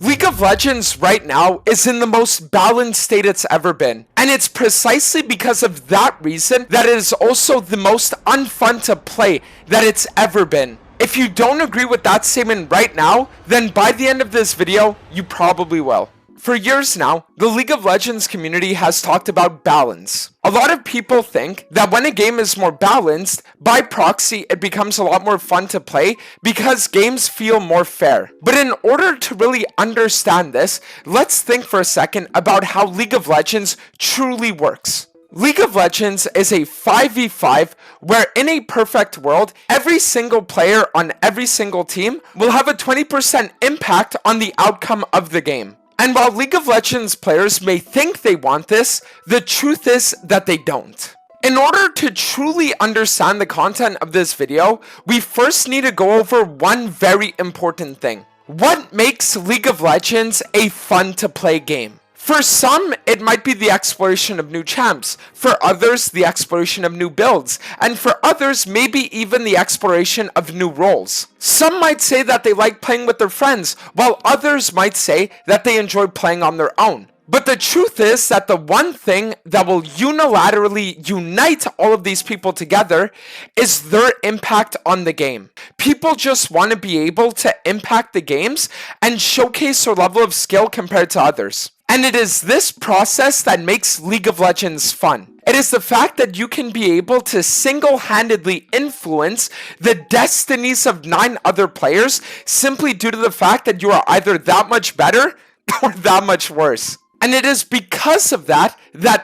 League of Legends right now is in the most balanced state it's ever been. And it's precisely because of that reason that it is also the most unfun to play that it's ever been. If you don't agree with that statement right now, then by the end of this video, you probably will. For years now, the League of Legends community has talked about balance. A lot of people think that when a game is more balanced, by proxy it becomes a lot more fun to play because games feel more fair. But in order to really understand this, let's think for a second about how League of Legends truly works. League of Legends is a 5v5 where in a perfect world, every single player on every single team will have a 20% impact on the outcome of the game. And while League of Legends players may think they want this, the truth is that they don't. In order to truly understand the content of this video, we first need to go over one very important thing. What makes League of Legends a fun to play game? For some, it might be the exploration of new champs. For others, the exploration of new builds. And for others, maybe even the exploration of new roles. Some might say that they like playing with their friends, while others might say that they enjoy playing on their own. But the truth is that the one thing that will unilaterally unite all of these people together is their impact on the game. People just want to be able to impact the games and showcase their level of skill compared to others. And it is this process that makes League of Legends fun. It is the fact that you can be able to single-handedly influence the destinies of 9 other players simply due to the fact that you are either that much better or that much worse. And it is because of that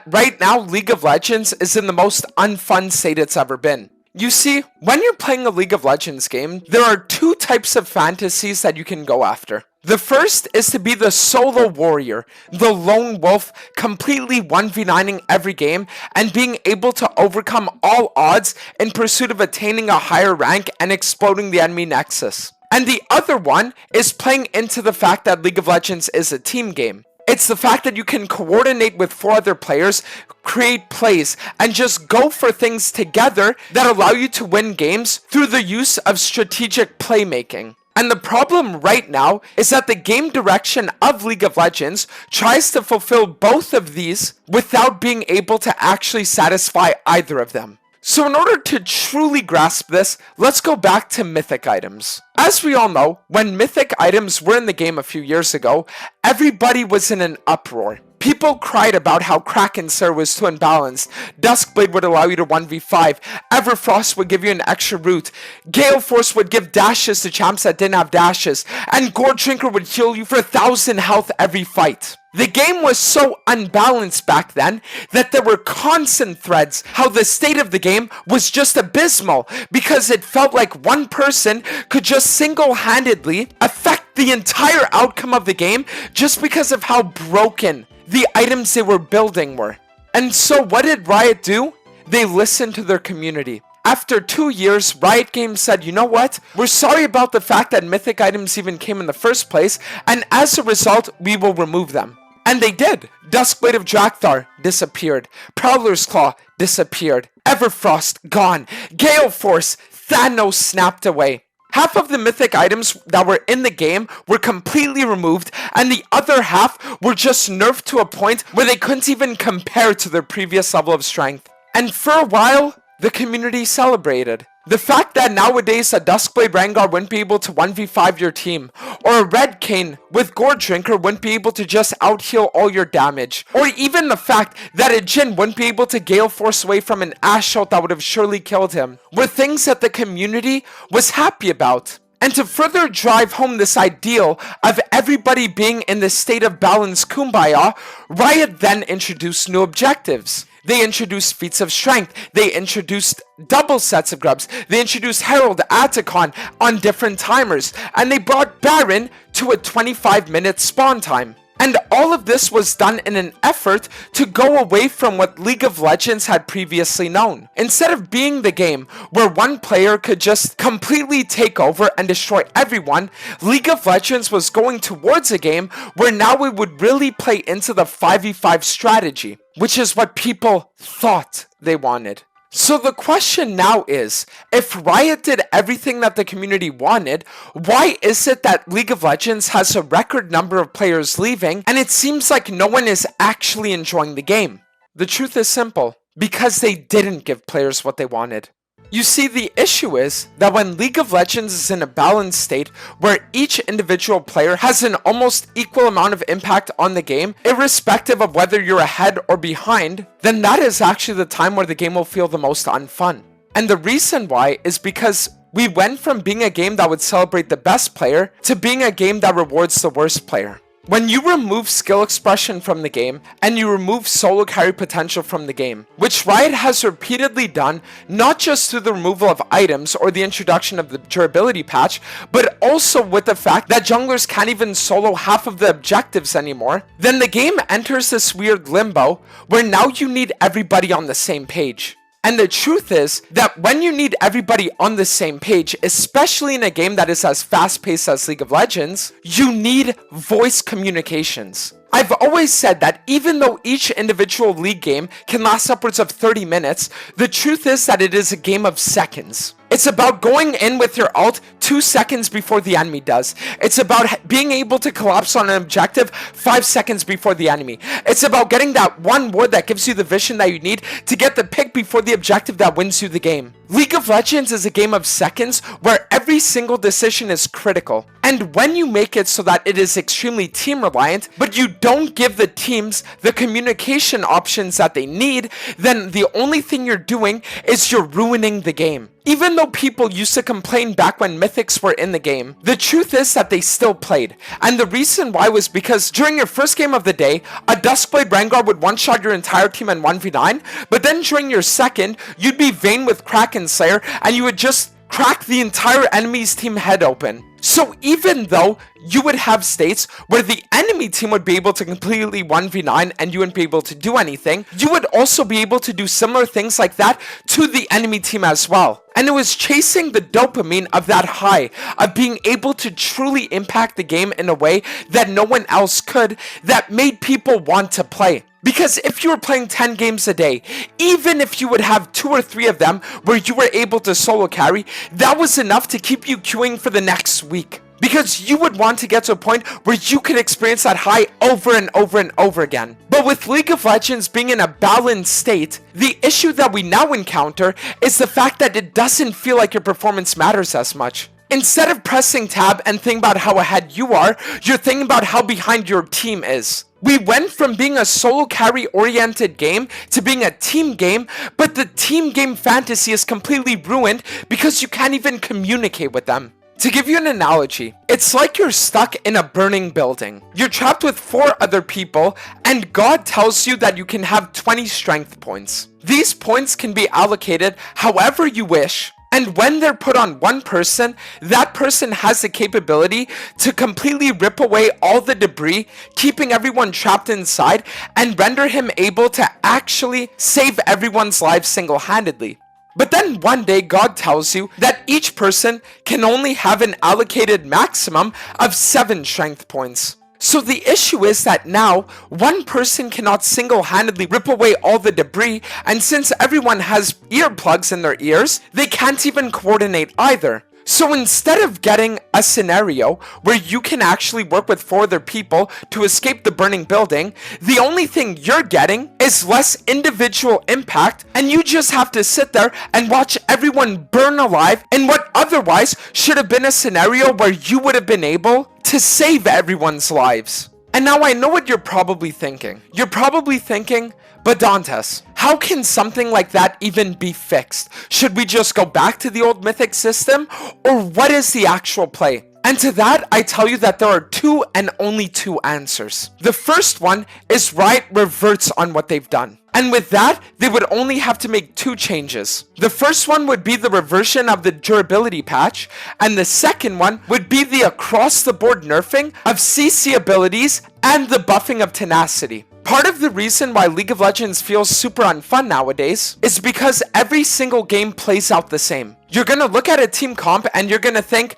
right now League of Legends is in the most unfun state it's ever been. You see, when you're playing a League of Legends game, there are 2 types of fantasies that you can go after. The first is to be the solo warrior, the lone wolf, completely 1v9ing every game and being able to overcome all odds in pursuit of attaining a higher rank and exploding the enemy nexus. And the other one is playing into the fact that League of Legends is a team game. It's the fact that you can coordinate with 4 other players, create plays, and just go for things together that allow you to win games through the use of strategic playmaking. And the problem right now is that the game direction of League of Legends tries to fulfill both of these without being able to actually satisfy either of them. So in order to truly grasp this, let's go back to mythic items. As we all know, when mythic items were in the game a few years ago, everybody was in an uproar. People cried about how Kraken Sir was too unbalanced, Duskblade would allow you to 1v5, Everfrost would give you an extra root, Gale Force would give dashes to champs that didn't have dashes, and Gourd Drinker would heal you for 1000 health every fight. The game was so unbalanced back then that there were constant threads how the state of the game was just abysmal because it felt like one person could just single-handedly affect the entire outcome of the game just because of how broken the items they were building were. And so what did Riot do? They listened to their community. After 2 years, Riot Games said, you know what? We're sorry about the fact that mythic items even came in the first place, and as a result, we will remove them. And they did. Duskblade of Drakthar disappeared. Prowler's Claw disappeared. Everfrost gone. Gale Force, Thanos snapped away. Half of the mythic items that were in the game were completely removed, and the other half were just nerfed to a point where they couldn't even compare to their previous level of strength. And for a while, the community celebrated. The fact that nowadays a Duskblade Rengar wouldn't be able to 1v5 your team, or a Red Kayn with Gourd Drinker wouldn't be able to just out-heal all your damage, or even the fact that a Jhin wouldn't be able to Gale Force away from an Ashe ult that would have surely killed him, were things that the community was happy about. And to further drive home this ideal of everybody being in this state of balanced kumbaya, Riot then introduced new objectives. They introduced feats of strength, they introduced double sets of grubs, they introduced Herald, Atacon on different timers, and they brought Baron to a 25-minute spawn time. And all of this was done in an effort to go away from what League of Legends had previously known. Instead of being the game where one player could just completely take over and destroy everyone, League of Legends was going towards a game where now we would really play into the 5v5 strategy, which is what people thought they wanted. So the question now is, if Riot did everything that the community wanted, why is it that League of Legends has a record number of players leaving and it seems like no one is actually enjoying the game? The truth is simple, because they didn't give players what they wanted. You see, the issue is that when League of Legends is in a balanced state where each individual player has an almost equal amount of impact on the game, irrespective of whether you're ahead or behind, then that is actually the time where the game will feel the most unfun. And the reason why is because we went from being a game that would celebrate the best player to being a game that rewards the worst player. When you remove skill expression from the game, and you remove solo carry potential from the game, which Riot has repeatedly done, not just through the removal of items or the introduction of the durability patch, but also with the fact that junglers can't even solo half of the objectives anymore, then the game enters this weird limbo where now you need everybody on the same page. And the truth is that when you need everybody on the same page, especially in a game that is as fast-paced as League of Legends, you need voice communications. I've always said that even though each individual League game can last upwards of 30 minutes, the truth is that it is a game of seconds. It's about going in with your ult 2 seconds before the enemy does. It's about being able to collapse on an objective 5 seconds before the enemy. It's about getting that one ward that gives you the vision that you need to get the pick before the objective that wins you the game. League of Legends is a game of seconds where every single decision is critical. And when you make it so that it is extremely team reliant, but you don't give the teams the communication options that they need, then the only thing you're doing is you're ruining the game. Even though people used to complain back when Mythics were in the game, the truth is that they still played. And the reason why was because during your first game of the day, a Duskblade Rengar would one-shot your entire team in 1v9, but then during your second, you'd be Vayne with Kraken Slayer, and you would just crack the entire enemy's team head open. So even though you would have states where the enemy team would be able to completely 1v9 and you wouldn't be able to do anything, you would also be able to do similar things like that to the enemy team as well. And it was chasing the dopamine of that high, of being able to truly impact the game in a way that no one else could, that made people want to play. Because if you were playing 10 games a day, even if you would have 2 or 3 of them where you were able to solo carry, that was enough to keep you queuing for the next week. Because you would want to get to a point where you could experience that high over and over and over again. But with League of Legends being in a balanced state, the issue that we now encounter is the fact that it doesn't feel like your performance matters as much. Instead of pressing tab and thinking about how ahead you are, you're thinking about how behind your team is. We went from being a solo carry oriented game to being a team game, but the team game fantasy is completely ruined because you can't even communicate with them. To give you an analogy, it's like you're stuck in a burning building. You're trapped with 4 other people, and God tells you that you can have 20 strength points. These points can be allocated however you wish. And when they're put on one person, that person has the capability to completely rip away all the debris, keeping everyone trapped inside, and render him able to actually save everyone's lives single-handedly. But then one day God tells you that each person can only have an allocated maximum of 7 strength points. So the issue is that now, one person cannot single-handedly rip away all the debris, and since everyone has earplugs in their ears, they can't even coordinate either. So instead of getting a scenario where you can actually work with 4 other people to escape the burning building, the only thing you're getting is less individual impact, and you just have to sit there and watch everyone burn alive in what otherwise should have been a scenario where you would have been able to save everyone's lives. And now I know what you're probably thinking. You're probably thinking, but Dantes, how can something like that even be fixed? Should we just go back to the old Mythic system? Or what is the actual play? And to that, I tell you that there are 2 and only 2 answers. The first one is Riot reverts on what they've done. And with that, they would only have to make 2 changes. The first one would be the reversion of the durability patch, and the second one would be the across-the-board nerfing of CC abilities and the buffing of tenacity. Part of the reason why League of Legends feels super unfun nowadays is because every single game plays out the same. You're gonna look at a team comp and you're gonna think,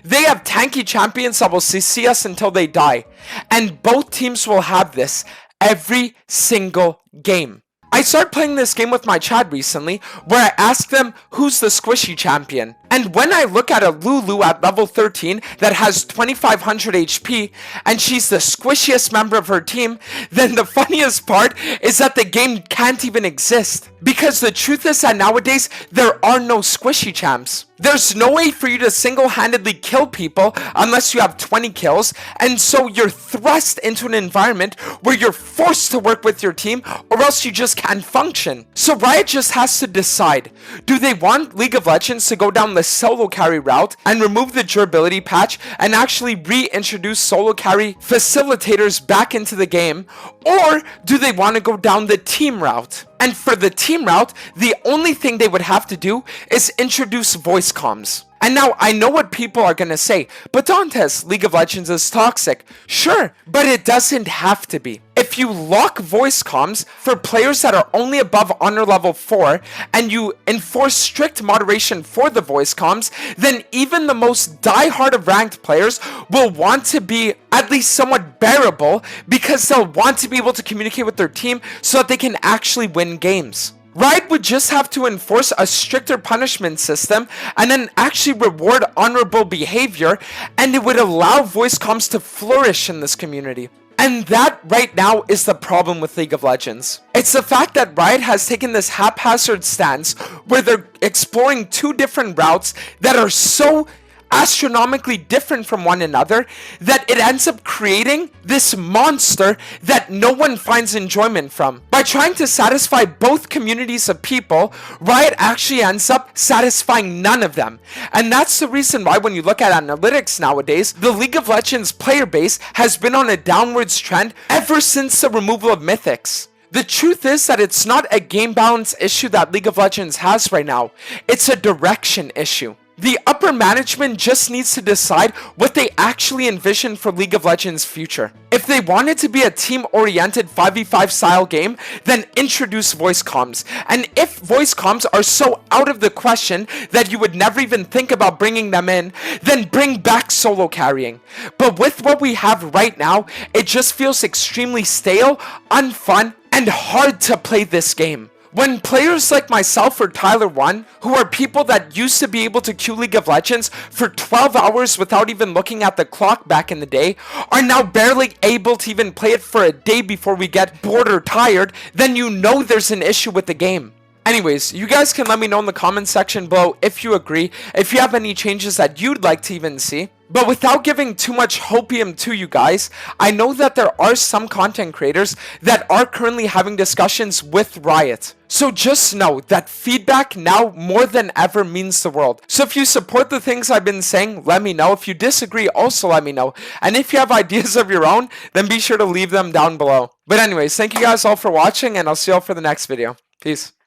they have tanky champions that will CC us until they die. And both teams will have this every single game. I started playing this game with my chat recently, where I asked them who's the squishy champion. And when I look at a Lulu at level 13 that has 2500 HP, and she's the squishiest member of her team, then the funniest part is that the game can't even exist. Because the truth is that nowadays, there are no squishy champs. There's no way for you to single-handedly kill people unless you have 20 kills, and so you're thrust into an environment where you're forced to work with your team, or else you just can't function. So Riot just has to decide, do they want League of Legends to go down the solo carry route and remove the durability patch and actually reintroduce solo carry facilitators back into the game, or do they want to go down the team route? And for the team route, the only thing they would have to do is introduce voice comms. And now, I know what people are gonna say, but Dantes, League of Legends is toxic. Sure, but it doesn't have to be. If you lock voice comms for players that are only above honor level 4, and you enforce strict moderation for the voice comms, then even the most diehard of ranked players will want to be at least somewhat bearable, because they'll want to be able to communicate with their team so that they can actually win games. Riot would just have to enforce a stricter punishment system and then actually reward honorable behavior, and it would allow voice comms to flourish in this community. And that right now is the problem with League of Legends. It's the fact that Riot has taken this haphazard stance where they're exploring two different routes that are so astronomically different from one another that it ends up creating this monster that no one finds enjoyment from. By trying to satisfy both communities of people, Riot actually ends up satisfying none of them. And that's the reason why when you look at analytics nowadays, the League of Legends player base has been on a downwards trend ever since the removal of Mythics. The truth is that it's not a game balance issue that League of Legends has right now, it's a direction issue. The upper management just needs to decide what they actually envision for League of Legends' future. If they want it to be a team-oriented 5v5 style game, then introduce voice comms. And if voice comms are so out of the question that you would never even think about bringing them in, then bring back solo carrying. But with what we have right now, it just feels extremely stale, unfun, and hard to play this game. When players like myself or Tyler1, who are people that used to be able to queue League of Legends for 12 hours without even looking at the clock back in the day, are now barely able to even play it for a day before we get bored or tired, then you know there's an issue with the game. Anyways, you guys can let me know in the comment section below if you agree, if you have any changes that you'd like to even see. But without giving too much hopium to you guys, I know that there are some content creators that are currently having discussions with Riot. So just know that feedback now more than ever means the world. So if you support the things I've been saying, let me know. If you disagree, also let me know. And if you have ideas of your own, then be sure to leave them down below. But anyways, thank you guys all for watching, and I'll see you all for the next video. Peace.